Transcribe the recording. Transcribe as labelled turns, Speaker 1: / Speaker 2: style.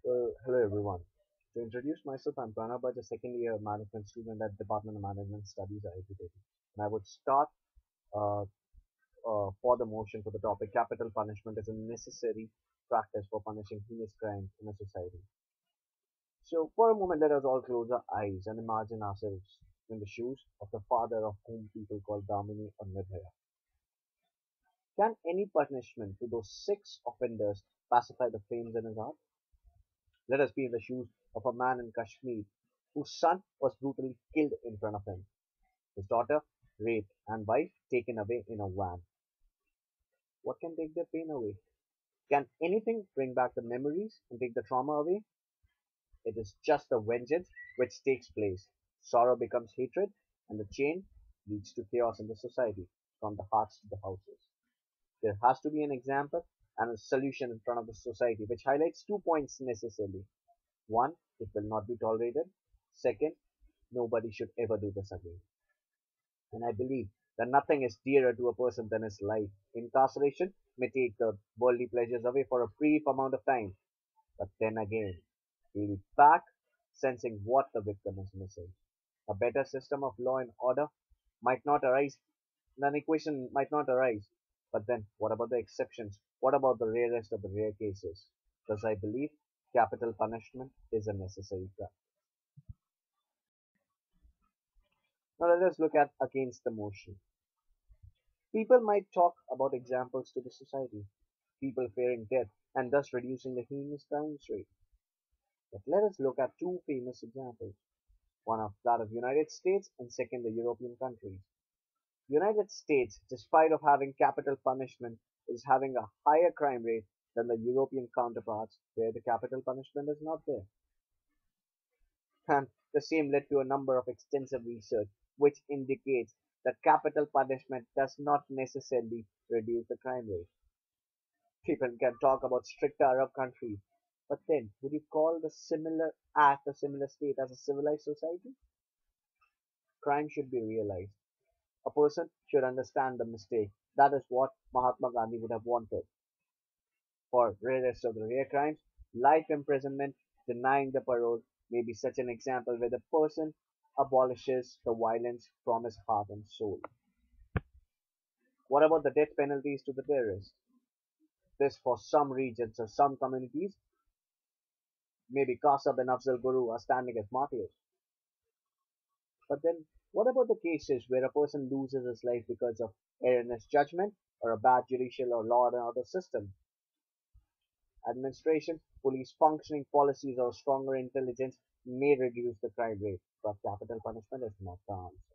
Speaker 1: Hello everyone. To introduce myself, I'm Pranab, a second year management student at Department of Management Studies at Argumentative. And I would start uh, for the motion for the topic capital punishment is a necessary practice for punishing heinous crimes in a society. So for a moment, let us all close our eyes and imagine ourselves in the shoes of the father of whom people call Damini or Nirbhaya. Can any punishment to those six offenders pacify the flames in his heart? Let us be in the shoes of a man in Kashmir whose son was brutally killed in front of him, his daughter raped, and wife taken away in a van. What can take their pain away? Can anything bring back the memories and take the trauma away? It is just the vengeance which takes place. Sorrow becomes hatred, and the chain leads to chaos in the society, from the hearts to the houses. There has to be an example and a solution in front of the society which highlights 2 points necessarily. One, it will not be tolerated. Second, nobody should ever do this again. And I believe that nothing is dearer to a person than his life. Incarceration may take the worldly pleasures away for a brief amount of time, but then again, he'll be back sensing what the victim is missing. A better system of law and order might not arise, an equation might not arise. But then, what about the exceptions? What about the rarest of the rare cases? Thus, I believe capital punishment is a necessary practice. Now let us look at against the motion. People might talk about examples to the society, people fearing death and thus reducing the heinous crimes rate. But let us look at two famous examples. One of that of United States and second the European countries. United States, despite of having capital punishment, is having a higher crime rate than the European counterparts where the capital punishment is not there. And the same led to a number of extensive research which indicates that capital punishment does not necessarily reduce the crime rate. People can talk about stricter Arab countries, but then would you call the similar act or similar state as a civilized society? Crime should be realized. A person should understand the mistake. That is what Mahatma Gandhi would have wanted. For rarest of the rare crimes, life imprisonment, denying the parole may be such an example where the person abolishes the violence from his heart and soul. What about the death penalties to the terrorists? This, for some regions or some communities, maybe Qasab and Afzal Guru are standing as martyrs. But then, what about the cases where a person loses his life because of erroneous judgment or a bad judicial or law and order system? Administration, police functioning policies or stronger intelligence may reduce the crime rate, but capital punishment is not the answer.